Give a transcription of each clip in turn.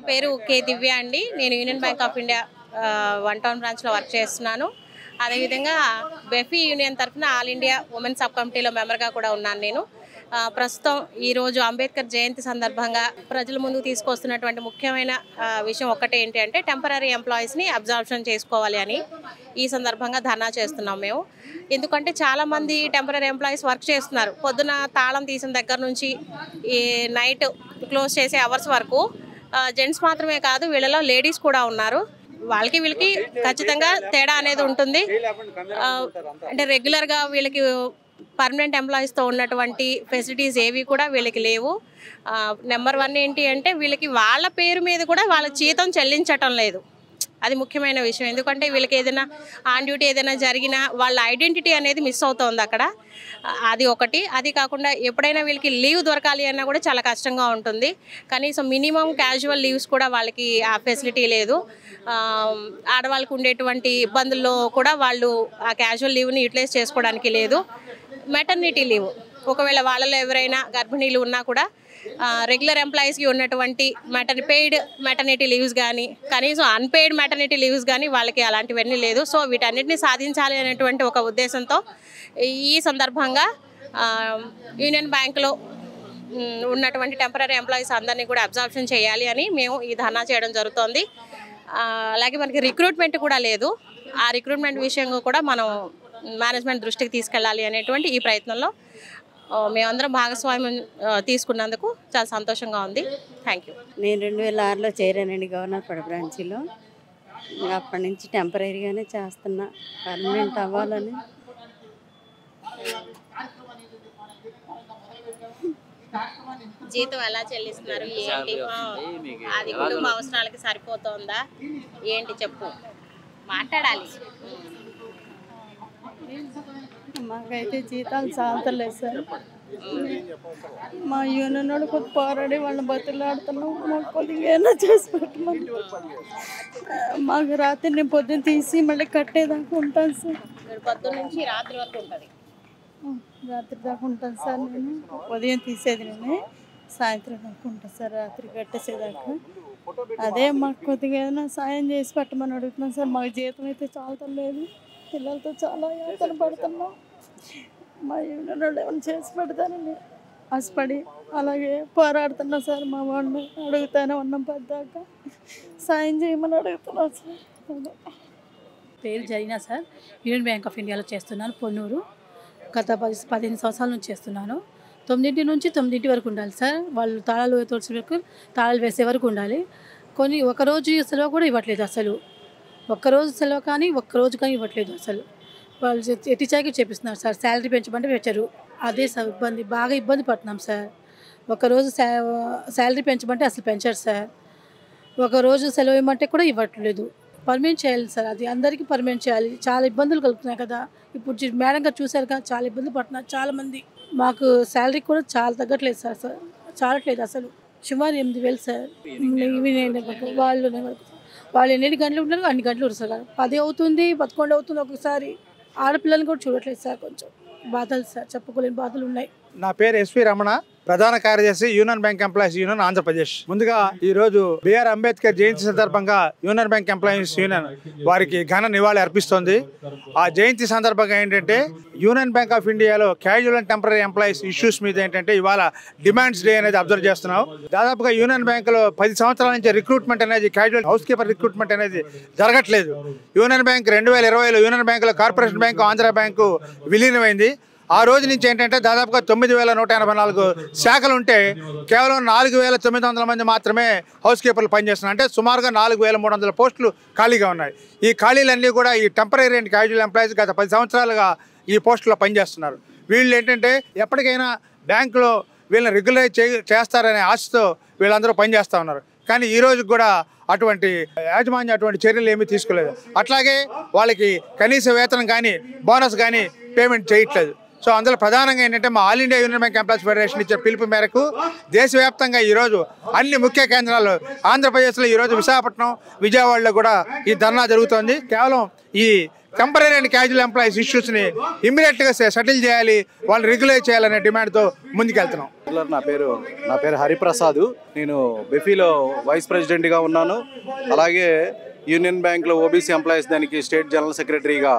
పేరు కే దివ్య అండి. నేను union bank of India one town బ్రాంచ్లో వర్క్ చేస్తున్నాను. అదేవిధంగా బెఫీ యూనియన్ తరఫున ఆల్ ఇండియా ఉమెన్ సబ్ కమిటీలో మెంబర్గా కూడా ఉన్నాను నేను. ప్రస్తుతం ఈరోజు అంబేద్కర్ జయంతి సందర్భంగా ప్రజల ముందుకు తీసుకొస్తున్నటువంటి ముఖ్యమైన విషయం ఒక్కటే ఏంటి అంటే టెంపరరీ ఎంప్లాయీస్ని అబ్జార్ప్షన్ చేసుకోవాలి అని ఈ సందర్భంగా ధర్నా చేస్తున్నాం మేము. ఎందుకంటే చాలామంది టెంపరరీ ఎంప్లాయీస్ వర్క్ చేస్తున్నారు. పొద్దున తాళం తీసిన దగ్గర నుంచి ఈ నైట్ క్లోజ్ చేసే అవర్స్ వరకు జెంట్స్ మాత్రమే కాదు, వీళ్ళలో లేడీస్ కూడా ఉన్నారు. వాళ్ళకి వీళ్ళకి ఖచ్చితంగా తేడా అనేది ఉంటుంది. అంటే రెగ్యులర్గా వీళ్ళకి పర్మనెంట్ ఎంప్లాయీస్తో ఉన్నటువంటి ఫెసిలిటీస్ ఏవి కూడా వీళ్ళకి లేవు. నెంబర్ 1 ఏంటి అంటే వీళ్ళకి వాళ్ళ పేరు మీద కూడా వాళ్ళ జీతం చెల్లించటం లేదు. అది ముఖ్యమైన విషయం. ఎందుకంటే వీళ్ళకి ఏదైనా ఆన్ డ్యూటీ ఏదైనా జరిగినా వాళ్ళ ఐడెంటిటీ అనేది మిస్ అవుతుంది అక్కడ. అది ఒకటి. అది కాకుండా ఎప్పుడైనా వీళ్ళకి లీవ్ దొరకాలి అన్నా కూడా చాలా కష్టంగా ఉంటుంది. కనీసం మినిమం క్యాజువల్ లీవ్స్ కూడా వాళ్ళకి ఆ ఫెసిలిటీ లేదు. ఆడవాళ్ళకు ఉండేటువంటి ఇబ్బందుల్లో కూడా వాళ్ళు ఆ క్యాజువల్ లీవ్ని యూటిలైజ్ చేసుకోవడానికి లేదు. మెటర్నిటీ లీవ్ ఒకవేళ వాళ్ళలో ఎవరైనా గర్భిణీలు ఉన్నా కూడా రెగ్యులర్ ఎంప్లాయీస్కి ఉన్నటువంటి పెయిడ్ మెటర్నిటీ లీవ్స్ కానీ కనీసం అన్పెయిడ్ మెటర్నిటీ లీవ్స్ కానీ వాళ్ళకి అలాంటివన్నీ లేదు. సో వీటన్నిటిని సాధించాలి అనేటువంటి ఒక ఉద్దేశంతో ఈ సందర్భంగా యూనియన్ బ్యాంకులో ఉన్నటువంటి టెంపరరీ ఎంప్లాయీస్ అందరినీ కూడా అబ్జార్ప్షన్ చేయాలి అని మేము ఈ ధర్నా చేయడం జరుగుతోంది. అలాగే మనకి రిక్రూట్మెంట్ కూడా లేదు. ఆ రిక్రూట్మెంట్ విషయంగా కూడా మనం మేనేజ్మెంట్ దృష్టికి తీసుకెళ్ళాలి అనేటువంటి ఈ ప్రయత్నంలో మేమందరం భాగస్వామ్యం తీసుకున్నందుకు చాలా సంతోషంగా ఉంది. Thank you. నేను 2006లో చేరానండి గవర్నర్పేట బ్రాంచీలో. అప్పటి నుంచి టెంపరీగానే చేస్తున్నా, పర్మనెంట్ అవ్వాలని. జీతం ఎలా చెల్లిస్తున్నారు ఏంటి? అది కుటుంబ అవసరాలకి సరిపోతుందా ఏంటి చెప్పు, మాట్లాడాలి. మాకైతే జీతాలు చాలతలేదు సార్. మా యూనియన్ వాళ్ళు కొద్ది పోరాడి వాళ్ళని బతులాడుతున్నాం. మాకు కొద్దిగా ఏమైనా చేసి పెట్టమని. మాకు రాత్రి నేను పొద్దున్న తీసి మళ్ళీ కట్టేదాకా ఉంటాను సార్. పొద్దున్న నుంచి రాత్రి వరకు ఉంటుంది. రాత్రి దాకా ఉంటాను సార్. నేను ఉదయం తీసేది నేను సాయంత్రం దాకా ఉంటాను సార్, రాత్రి కట్టేసేదాకా. అదే మాకు కొద్దిగా ఏదైనా సాయం చేసి పెట్టమని అడుగుతున్నాం సార్. మాకు జీతం అయితే చాలతలేదు. పిల్లలతో చాలా యాతన పడుతున్నాం. మా యూనియన్ వాళ్ళు ఏమైనా చేసి పెడతానని ఆశపడి అలాగే పోరాడుతున్నాం సార్. మా వాళ్ళని అడుగుతానే ఉన్నాం, పద్దాకా సాయం చేయమని అడుగుతున్నాం సార్. పేరు జరిగినా సార్, యూనియన్ బ్యాంక్ ఆఫ్ ఇండియాలో చేస్తున్నాను, పొన్నూరు. గత 15 సంవత్సరాల నుంచి చేస్తున్నాను. 9 నుంచి 9 వరకు ఉండాలి సార్. వాళ్ళు తాళాలు తోడ్చే వరకు, తాళాలు వేసే వరకు ఉండాలి. ఒకరోజు సెలవు కూడా ఇవ్వట్లేదు అసలు. ఒక్కరోజు సెలవు కానీ ఒక్కరోజు కానీ ఇవ్వట్లేదు అసలు. వాళ్ళు ఎట్టిచాకి చేపిస్తున్నారు సార్. శాలరీ పెంచమంటే పెంచరు. అదే సార్ ఇబ్బంది, బాగా ఇబ్బంది పడుతున్నాం సార్. ఒకరోజు శాలరీ పెంచమంటే అసలు పెంచరు సార్. ఒకరోజు సెలవు ఇవ్వమంటే కూడా ఇవ్వట్లేదు. పర్మనెంట్ చేయాలి సార్, అది అందరికీ పర్మనెంట్ చేయాలి. చాలా ఇబ్బందులు కలుగుతున్నాయి కదా. ఇప్పుడు మేడం గారు చూశారు కదా, చాలా ఇబ్బందులు పడుతున్నారు చాలామంది. మాకు శాలరీ కూడా చాలా తగ్గట్లేదు సార్, చాలట్లేదు అసలు. సుమారు 8,000 సార్. వాళ్ళు ఎన్ని గంటలు ఉంటారు అన్ని గంటలు ఉంటారు సార్. 10 అవుతుంది, 11 అవుతుంది ఒక్కొక్కసారి. ఆడపిల్లల్ని కూడా చూడట్లేదు సార్. కొంచెం బాధలు సార్, చెప్పుకోలేని బాధలు ఉన్నాయి. నా పేరు ఎస్వి రమణ, ప్రధాన కార్యదర్శి union bank employees union Andhra Pradesh. ముందుగా ఈ రోజు బిఆర్ అంబేద్కర్ జయంతి సందర్భంగా యూనియన్ బ్యాంక్ ఎంప్లాయీస్ యూనియన్ వారికి ఘన నివాళి అర్పిస్తోంది. ఆ జయంతి సందర్భంగా ఏంటంటే యూనియన్ బ్యాంక్ ఆఫ్ ఇండియాలో casual and temporary employees issues మీద ఏంటంటే ఇవాళ డిమాండ్స్ డే అనేది అబ్జర్వ్ చేస్తున్నాం. దాదాపుగా యూనియన్ బ్యాంకులో 10 సంవత్సరాల నుంచి రిక్రూట్మెంట్ అనేది, క్యాజువల్ హౌస్ కీపర్ రిక్రూట్మెంట్ అనేది జరగట్లేదు. యూనియన్ బ్యాంక్ 2020లో యూనియన్ బ్యాంకులో కార్పొరేషన్ బ్యాంకు, ఆంధ్ర బ్యాంకు విలీనమైంది. ఆ రోజు నుంచి ఏంటంటే దాదాపుగా 9,184 శాఖలు ఉంటే కేవలం 4,900 మంది మాత్రమే హౌస్ కీపర్లు పనిచేస్తున్నారు. అంటే సుమారుగా 4,300 పోస్టులు ఖాళీగా ఉన్నాయి. ఈ ఖాళీలన్నీ కూడా ఈ టెంపరరీ అండ్ క్యాజువల్ ఎంప్లాయీస్ గత 10 సంవత్సరాలుగా ఈ పోస్టులో పనిచేస్తున్నారు. వీళ్ళు ఏంటంటే ఎప్పటికైనా బ్యాంకులో వీళ్ళని రెగ్యులరైజ్ చేస్తారనే ఆశతో వీళ్ళందరూ పనిచేస్తూ ఉన్నారు. కానీ ఈ రోజు కూడా అటువంటి యాజమాన్యం అటువంటి చర్యలు ఏమీ తీసుకోలేదు. అట్లాగే వాళ్ళకి కనీస వేతనం కానీ బోనస్ కానీ పేమెంట్ చేయట్లేదు. సో అందులో ప్రధానంగా ఏంటంటే మా all India union bank employees federation ఇచ్చే పిలుపు మేరకు దేశవ్యాప్తంగా ఈరోజు అన్ని ముఖ్య కేంద్రాలు, ఆంధ్రప్రదేశ్లో ఈరోజు విశాఖపట్నం, విజయవాడలో కూడా ఈ ధర్నా జరుగుతోంది. కేవలం ఈ టెంపరీ అండ్ క్యాజువల్ ఎంప్లాయీస్ ఇష్యూస్ని ఇమ్మీడియట్గా సెటిల్ చేయాలి, వాళ్ళు రెగ్యులేట్ చేయాలనే డిమాండ్తో ముందుకెళ్తున్నాం. నా పేరు హరిప్రసాద్. నేను బెఫీలో వైస్ ప్రెసిడెంట్గా ఉన్నాను. అలాగే యూనియన్ బ్యాంక్లో ఓబీసీ ఎంప్లాయీస్ దానికి స్టేట్ జనరల్ సెక్రటరీగా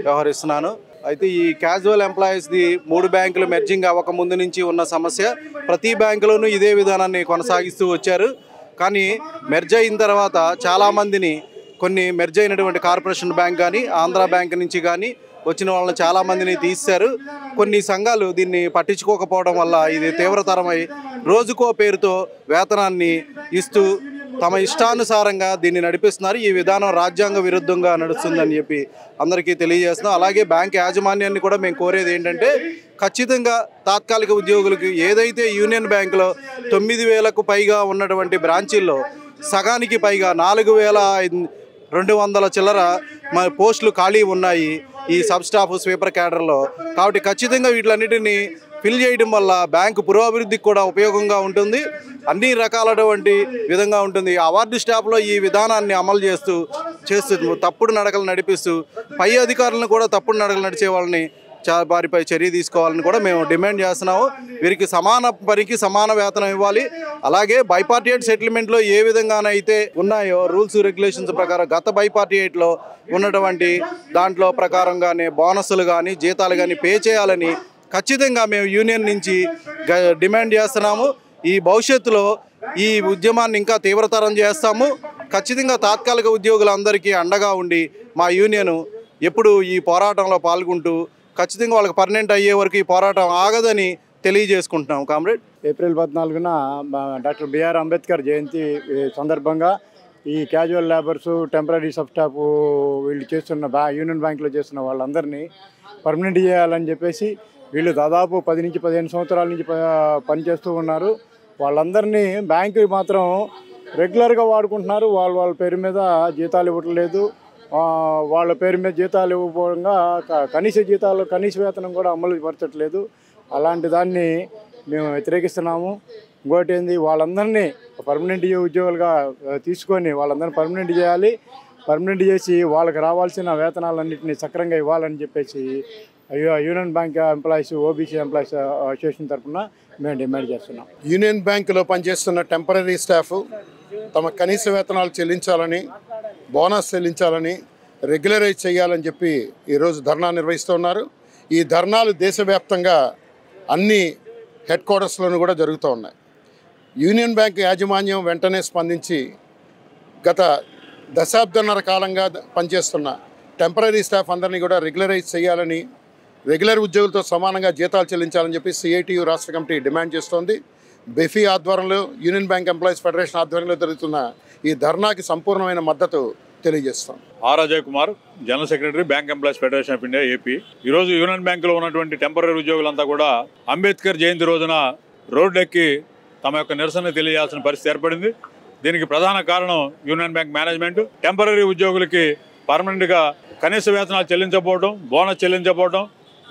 వ్యవహరిస్తున్నాను. అయితే ఈ క్యాజువల్ ఎంప్లాయీస్ది 3 బ్యాంకులు మెర్జింగ్ అవ్వక ముందు నుంచి ఉన్న సమస్య. ప్రతి బ్యాంకులోనూ ఇదే విధానాన్ని కొనసాగిస్తూ వచ్చారు. కానీ మెర్జ్ అయిన తర్వాత చాలామందిని కొన్ని మెర్జ్ అయినటువంటి కార్పొరేషన్ బ్యాంక్ కానీ ఆంధ్ర బ్యాంక్ నుంచి కానీ వచ్చిన వాళ్ళని చాలామందిని తీశారు. కొన్ని సంఘాలు దీన్ని పట్టించుకోకపోవడం వల్ల ఇది తీవ్రతరమై రోజుకో పేరుతో వేతనాన్ని ఇస్తూ తమ ఇష్టానుసారంగా దీన్ని నడిపిస్తున్నారు. ఈ విధానం రాజ్యాంగ విరుద్ధంగా నడుస్తుందని చెప్పి అందరికీ తెలియజేస్తున్నాం. అలాగే బ్యాంక్ యాజమాన్యాన్ని కూడా మేము కోరేది ఏంటంటే ఖచ్చితంగా తాత్కాలిక ఉద్యోగులకు ఏదైతే యూనియన్ బ్యాంకులో 9,000కు పైగా ఉన్నటువంటి బ్రాంచీల్లో సగానికి పైగా 4,200 చిల్లర పోస్టులు ఖాళీ ఉన్నాయి ఈ సబ్ స్టాఫ్ స్వీపర్ క్యాడర్లో. కాబట్టి ఖచ్చితంగా వీటిలన్నిటిని ఫిల్ చేయడం వల్ల బ్యాంకు పురోభివృద్ధికి కూడా ఉపయోగంగా ఉంటుంది, అన్ని రకాలటువంటి విధంగా ఉంటుంది. అవార్డు స్టాఫ్లో ఈ విధానాన్ని అమలు చేస్తూ తప్పుడు నడకలు నడిపిస్తూ పై అధికారులను కూడా తప్పుడు నడకలు నడిచే వాళ్ళని వారిపై చర్య తీసుకోవాలని కూడా మేము డిమాండ్ చేస్తున్నాము. వీరికి సమాన పనికి సమాన వేతనం ఇవ్వాలి. అలాగే బైపార్టియేట్ సెటిల్మెంట్లో ఏ విధంగానైతే ఉన్నాయో రూల్స్ రెగ్యులేషన్స్ ప్రకారం గత బైపార్టియేట్లో ఉన్నటువంటి దాంట్లో ప్రకారంగానే బోనస్సులు కానీ జీతాలు కానీ పే చేయాలని ఖచ్చితంగా మేము యూనియన్ నుంచి డిమాండ్ చేస్తున్నాము. ఈ భవిష్యత్తులో ఈ ఉద్యమాన్ని ఇంకా తీవ్రతరం చేస్తాము. ఖచ్చితంగా తాత్కాలిక ఉద్యోగులందరికీ అండగా ఉండి మా యూనియన్ ఎప్పుడు ఈ పోరాటంలో పాల్గొంటూ ఖచ్చితంగా వాళ్ళకి పర్మనెంట్ అయ్యే వరకు ఈ పోరాటం ఆగదని తెలియజేసుకుంటున్నాం. కామ్రేడ్, ఏప్రిల్ 14న డాక్టర్ బిఆర్ అంబేద్కర్ జయంతి సందర్భంగా ఈ casual labours temporary sub staff వీళ్ళు చేస్తున్న యూనియన్ బ్యాంకులో చేస్తున్న వాళ్ళందరినీ పర్మనెంట్ చేయాలని చెప్పేసి వీళ్ళు దాదాపు 10 నుంచి 15 సంవత్సరాల నుంచి పనిచేస్తూ ఉన్నారు. వాళ్ళందరినీ బ్యాంకు మాత్రం రెగ్యులర్గా వాడుకుంటున్నారు. వాళ్ళ పేరు మీద జీతాలు ఇవ్వట్లేదు. వాళ్ళ పేరు మీద జీతాలు ఇవ్వకపోవడంగా కనీస వేతనం కూడా అమలు పరచట్లేదు. అలాంటి దాన్ని మేము వ్యతిరేకిస్తున్నాము. ఇంకోటి ఏంది, వాళ్ళందరినీ పర్మనెంట్ ఉద్యోగులుగా తీసుకొని వాళ్ళందరినీ పర్మనెంట్ చేయాలి. పర్మనెంట్ చేసి వాళ్ళకి రావాల్సిన వేతనాలన్నింటినీ సక్రంగా ఇవ్వాలని చెప్పేసి union bank employees OBC employees association తరఫున మేము డిమాండ్ చేస్తున్నాం. యూనియన్ బ్యాంకులో పనిచేస్తున్న టెంపరీ స్టాఫ్ తమ కనీస వేతనాలు చెల్లించాలని, బోనస్ చెల్లించాలని, రెగ్యులరైజ్ చేయాలని చెప్పి ఈరోజు ధర్నా నిర్వహిస్తున్నారు. ఈ ధర్నాలు దేశవ్యాప్తంగా అన్ని హెడ్ క్వార్టర్స్లోనూ కూడా జరుగుతూ ఉన్నాయి. యూనియన్ బ్యాంక్ యాజమాన్యం వెంటనే స్పందించి గత దశాబ్దన్నర కాలంగా పనిచేస్తున్న టెంపరీ స్టాఫ్ అందరినీ కూడా రెగ్యులరైజ్ చేయాలని, రెగ్యులర్ ఉద్యోగులతో సమానంగా జీతాలు చెల్లించాలని చెప్పి సిఐటియు రాష్ట్ర కమిటీ డిమాండ్ చేస్తోంది. బెఫీ ఆధ్వర్యంలో యూనియన్ బ్యాంక్ ఎంప్లాయీస్ ఫెడరేషన్ ఆధ్వర్యంలో జరుగుతున్న ఈ ధర్నాకి సంపూర్ణమైన మద్దతు తెలియజేస్తాం. R Ajay Kumar, general secretary, bank employees federation of India AP. ఈరోజు యూనియన్ బ్యాంకులో ఉన్నటువంటి టెంపరీ ఉద్యోగులంతా కూడా అంబేద్కర్ జయంతి రోజున రోడ్డెక్కి తమ యొక్క నిరసన తెలియాల్సిన పరిస్థితి ఏర్పడింది. దీనికి ప్రధాన కారణం యూనియన్ బ్యాంక్ మేనేజ్మెంట్ టెంపరీ ఉద్యోగులకి పర్మనెంట్గా కనీస వేతనాలు చెల్లించకపోవడం, బోనస్ చెల్లించకపోవడం,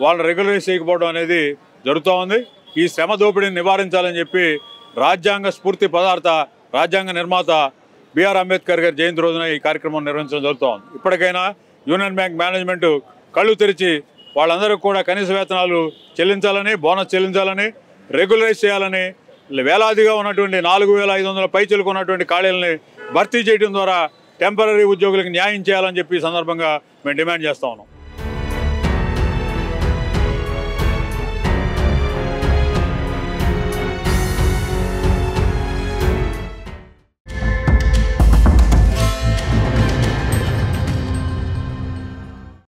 వాళ్ళని రెగ్యులరైజ్ చేయకపోవడం అనేది జరుగుతూ ఉంది. ఈ శ్రమ దోపిడీని నివారించాలని చెప్పి రాజ్యాంగ స్ఫూర్తి పదార్థ రాజ్యాంగ నిర్మాత బిఆర్ అంబేద్కర్ గారి జయంతి రోజున ఈ కార్యక్రమం నిర్వహించడం జరుగుతూ ఉంది. ఇప్పటికైనా యూనియన్ బ్యాంక్ మేనేజ్మెంట్ కళ్ళు తెరిచి వాళ్ళందరికీ కూడా కనీస వేతనాలు చెల్లించాలని, బోనస్ చెల్లించాలని, రెగ్యులరైజ్ చేయాలని, వేలాదిగా ఉన్నటువంటి 4,500 పైచలకు ఉన్నటువంటి ఖాళీలని భర్తీ చేయడం ద్వారా టెంపరీ ఉద్యోగులకు న్యాయం చేయాలని చెప్పి సందర్భంగా మేము డిమాండ్ చేస్తూ ఉన్నాం.